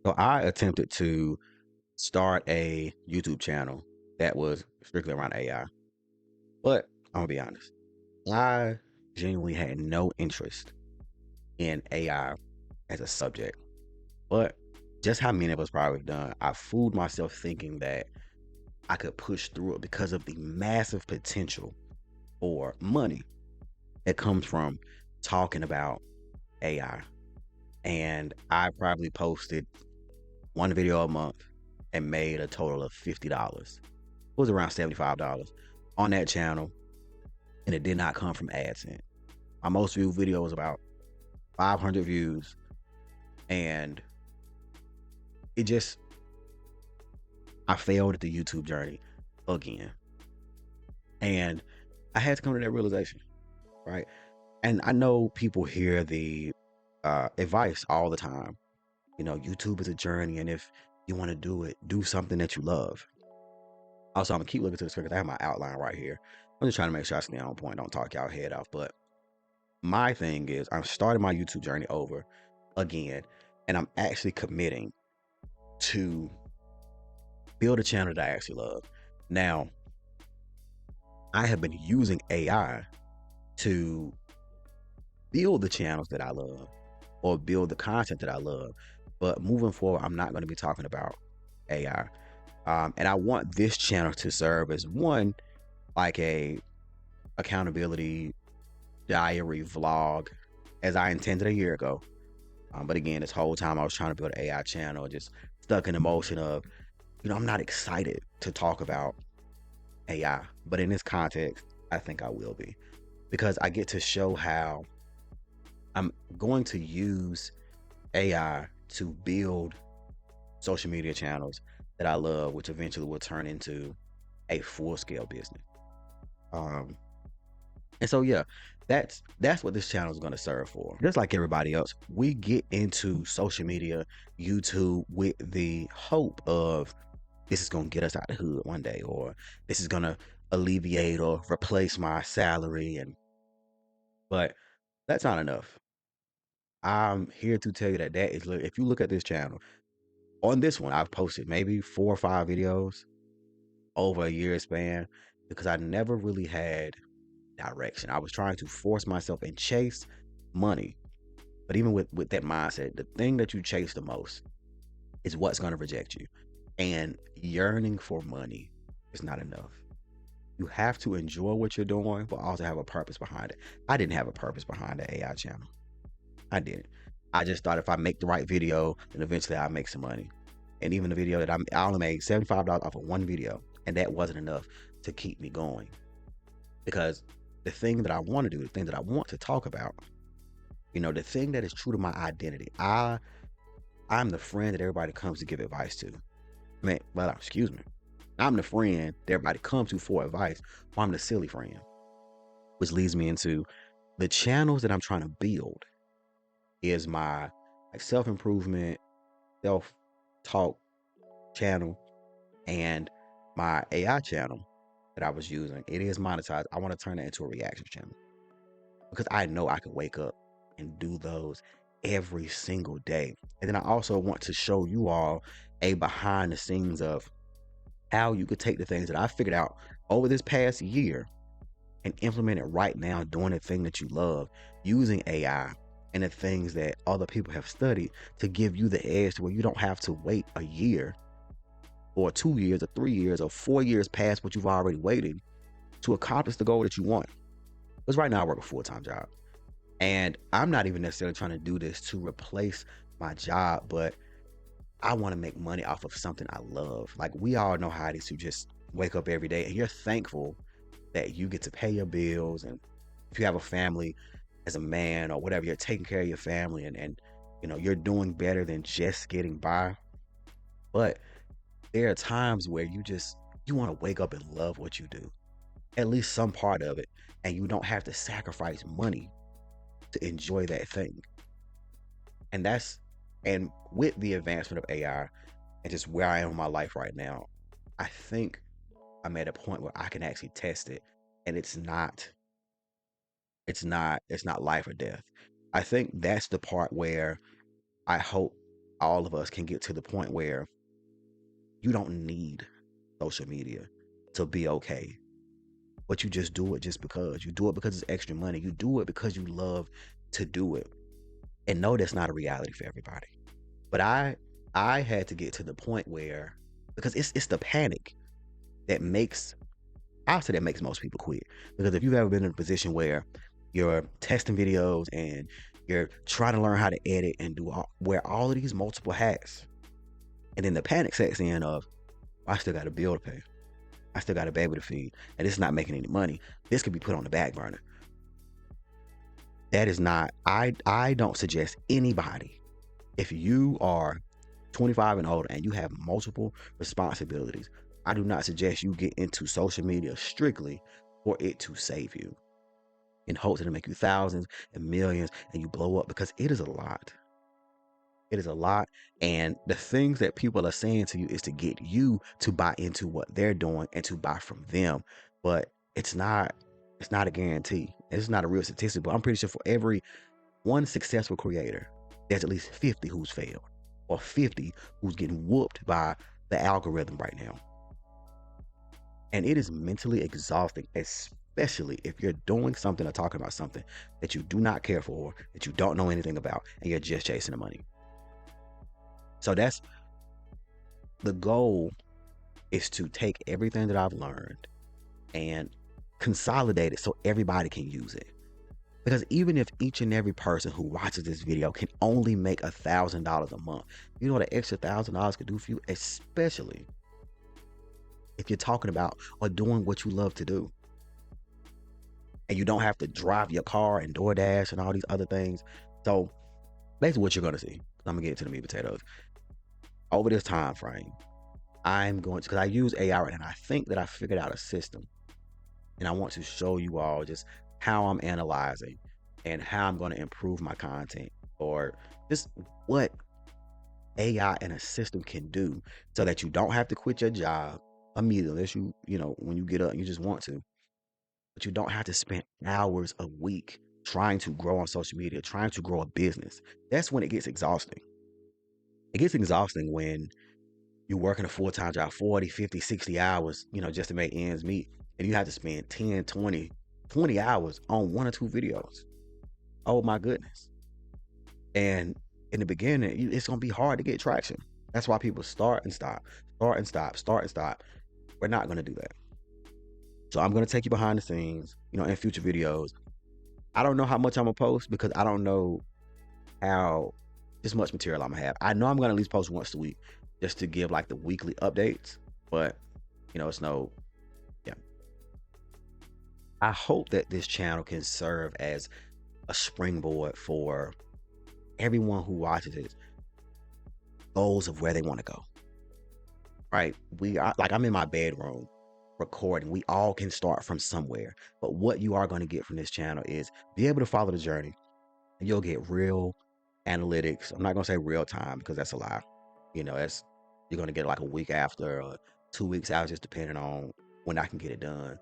So I attempted to start a YouTube channel that was strictly around AI. But I'm gonna be honest, I genuinely had no interest in AI as a subject. But just how many of us probably done, I fooled myself thinking that I could push through it because of the massive potential for money that comes from talking about AI. And I probably posted one video a month and made a total of $50. It was around $75 on that channel, and it did not come from AdSense. My most viewed video was about 500 views, and it just, I failed at the YouTube journey again. And I had to come to that realization, right? And I know people hear the advice all the time. You know, YouTube is a journey, and if you want to do it, do something that you love. Also, I'm gonna keep looking to the screen because I have my outline right here. I'm just trying to make sure I stay on point, don't talk y'all head off. But my thing is, I'm starting my YouTube journey over again, and I'm actually committing to build a channel that I actually love. Now, I have been using AI to build the channels that I love or build the content that I love. But moving forward, I'm not going to be talking about AI. And I want this channel to serve as one, like a accountability diary vlog, as I intended a year ago. But again, this whole time I was trying to build an AI channel, just stuck in the motion of, I'm not excited to talk about AI. But in this context, I think I will be, because I get to show how I'm going to use AI to build social media channels that I love, which eventually will turn into a full-scale business. And so, yeah, that's what this channel is going to serve for. Just like everybody else, we get into social media, YouTube, with the hope of this is going to get us out the hood one day, or this is going to alleviate or replace my salary. But that's not enough. I'm here to tell you that if you look at this channel, on this one, I've posted maybe 4 or 5 videos over a year span because I never really had direction. I was trying to force myself and chase money. But even with that mindset, the thing that you chase the most is what's going to reject you. And yearning for money is not enough. You have to enjoy what you're doing, but also have a purpose behind it. I didn't have a purpose behind the AI channel. I didn't. I just thought if I make the right video, then eventually I'll make some money. And even the video that I only made $75 off of one video, and that wasn't enough to keep me going. Because the thing that I want to do, the thing that I want to talk about, the thing that is true to my identity, I'm the friend that everybody comes to give advice to. Excuse me. I'm the friend that everybody comes to for advice, or I'm the silly friend. Which leads me into the channels that I'm trying to build is my self-improvement, self-talk channel, and my AI channel that I was using. It is monetized. I want to turn it into a reaction channel because I know I can wake up and do those every single day. And then I also want to show you all a behind the scenes of how you could take the things that I figured out over this past year and implement it right now, doing the thing that you love, using AI and the things that other people have studied to give you the edge to where you don't have to wait a year or 2 years or 3 years or 4 years past what you've already waited to accomplish the goal that you want. Because right now I work a full-time job, and I'm not even necessarily trying to do this to replace my job, but I want to make money off of something I love. Like, we all know how it is to just wake up every day and you're thankful that you get to pay your bills, and if you have a family as a man or whatever, you're taking care of your family, and you're doing better than just getting by. But there are times where you want to wake up and love what you do, at least some part of it, and you don't have to sacrifice money to enjoy that thing. And with the advancement of AI and just where I am in my life right now, I think I'm at a point where I can actually test it, and it's not life or death. I think that's the part where I hope all of us can get to the point where you don't need social media to be okay. But you just do it just because. You do it because it's extra money. You do it because you love to do it. And no, that's not a reality for everybody. But I had to get to the point where, because it's the panic that makes, I'll say that makes most people quit. Because if you've ever been in a position where you're testing videos and you're trying to learn how to edit and wear all of these multiple hats, and then the panic sets in of, I still got a bill to pay. I still got a baby to feed, and this is not making any money. This could be put on the back burner. That is not. I don't suggest anybody, if you are 25 and older and you have multiple responsibilities, I do not suggest you get into social media strictly for it to save you in hopes that it'll make you thousands and millions and you blow up, because it is a lot. It is a lot. And the things that people are saying to you is to get you to buy into what they're doing and to buy from them. But it's not a guarantee. It's not a real statistic, but I'm pretty sure for every one successful creator, there's at least 50 who's failed, or 50 who's getting whooped by the algorithm right now. And it is mentally exhausting, especially if you're doing something or talking about something that you do not care for, that you don't know anything about, and you're just chasing the money. So that's the goal, is to take everything that I've learned and consolidate it so everybody can use it. Because even if each and every person who watches this video can only make $1,000 a month, you know what an extra $1,000 could do for you, especially if you're talking about or doing what you love to do. And you don't have to drive your car and DoorDash and all these other things. So basically what you're going to see, I'm going to get to the meat potatoes. Over this time frame, I'm going to, because I use AI and I think that I figured out a system. And I want to show you all just how I'm analyzing and how I'm going to improve my content, or just what AI and a system can do, so that you don't have to quit your job immediately, unless when you get up, you just want to. But you don't have to spend hours a week trying to grow on social media, trying to grow a business. That's when it gets exhausting. It gets exhausting when you're working a full-time job, 40, 50, 60 hours, just to make ends meet. And you have to spend 10, 20 hours on one or two videos. Oh my goodness. And in the beginning, it's going to be hard to get traction. That's why people start and stop, start and stop, start and stop. We're not going to do that. So I'm going to take you behind the scenes, in future videos. I don't know how much I'm going to post, because I don't know how this much material I'm going to have. I know I'm going to at least post once a week just to give like the weekly updates, but it's no, yeah. I hope that this channel can serve as a springboard for everyone who watches it, goals of where they want to go. Right? We are, like, I'm in my bedroom recording. We all can start from somewhere. But what you are going to get from this channel is be able to follow the journey, and you'll get real analytics. I'm not going to say real time, because that's a lie. That's, you're going to get like a week after or 2 weeks out, just depending on when I can get it done,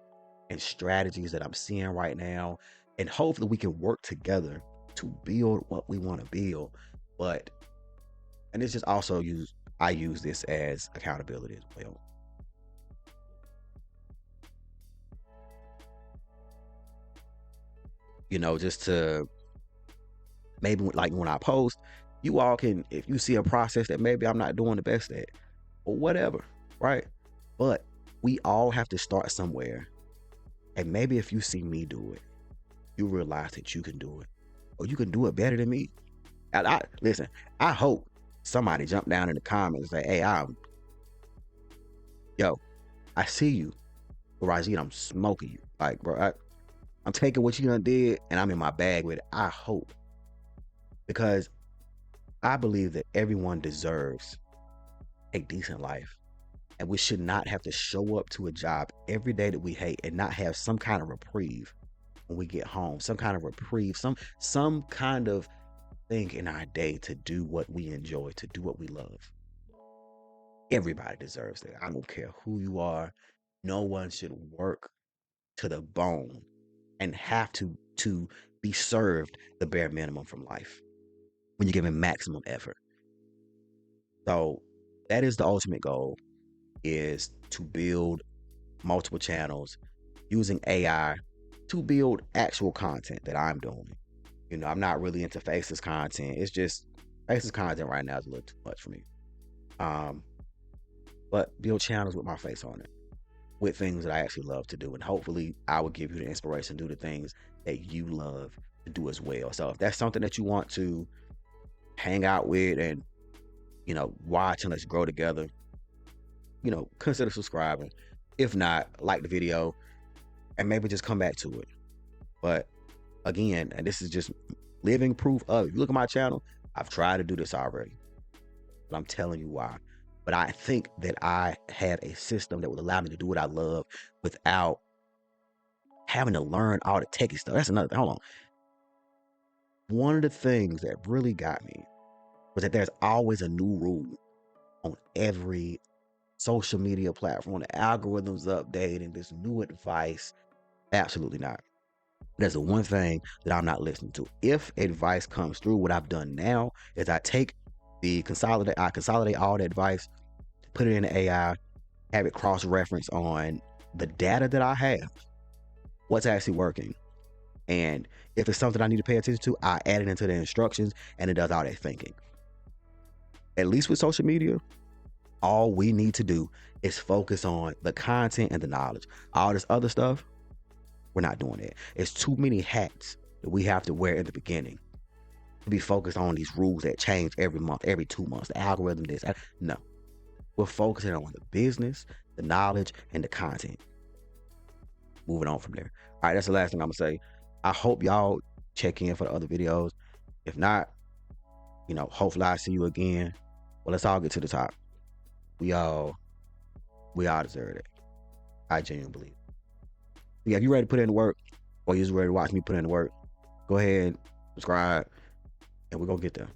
and strategies that I'm seeing right now. And hopefully we can work together to build what we want to build. And it's just also I use this as accountability as well. Just to maybe, like, when I post, you all can, if you see a process that maybe I'm not doing the best at, or whatever, right? But we all have to start somewhere. And maybe if you see me do it, you realize that you can do it, or you can do it better than me. And listen, I hope somebody jump down in the comments and say, hey, I see you, Rajit, I'm smoking you. Like, bro, I'm taking what you done did and I'm in my bag with it. I hope. Because I believe that everyone deserves a decent life. And we should not have to show up to a job every day that we hate and not have some kind of reprieve when we get home. Some kind of reprieve, some kind of thing in our day to do what we enjoy, to do what we love. Everybody deserves that. I don't care who you are. No one should work to the bone and have to be served the bare minimum from life when you're giving maximum effort. So that is the ultimate goal, is to build multiple channels using AI to build actual content that I'm doing. I'm not really into faceless content. It's just faceless content right now is a little too much for me. Um, but build channels with my face on it, with things that I actually love to do. And hopefully I will give you the inspiration to do the things that you love to do as well. So if that's something that you want to hang out with and, watch and let's grow together, consider subscribing. If not, like the video and maybe just come back to it. But again, and this is just living proof of it. If you look at my channel, I've tried to do this already, but I'm telling you why. But I think that I have a system that would allow me to do what I love without having to learn all the techie stuff. That's another thing. Hold on. One of the things that really got me was that there's always a new rule on every social media platform. The algorithms updating, this new advice. Absolutely not. That's the one thing that I'm not listening to. If advice comes through, what I've done now is I consolidate all the advice, put it in the AI, have it cross-reference on the data that I have, what's actually working. And if it's something I need to pay attention to, I add it into the instructions and it does all that thinking. At least with social media, all we need to do is focus on the content and the knowledge. All this other stuff, we're not doing it. It's too many hats that we have to wear in the beginning to be focused on these rules that change every month, every 2 months. The algorithm, this. No. We're focusing on the business, the knowledge, and the content. Moving on from there. All right, that's the last thing I'm going to say. I hope y'all check in for the other videos. If not, hopefully I'll see you again. Well, let's all get to the top. We all deserve it. I genuinely believe. Yeah, if you're ready to put in the work, or you're just ready to watch me put in the work, go ahead, subscribe, and we're going to get there.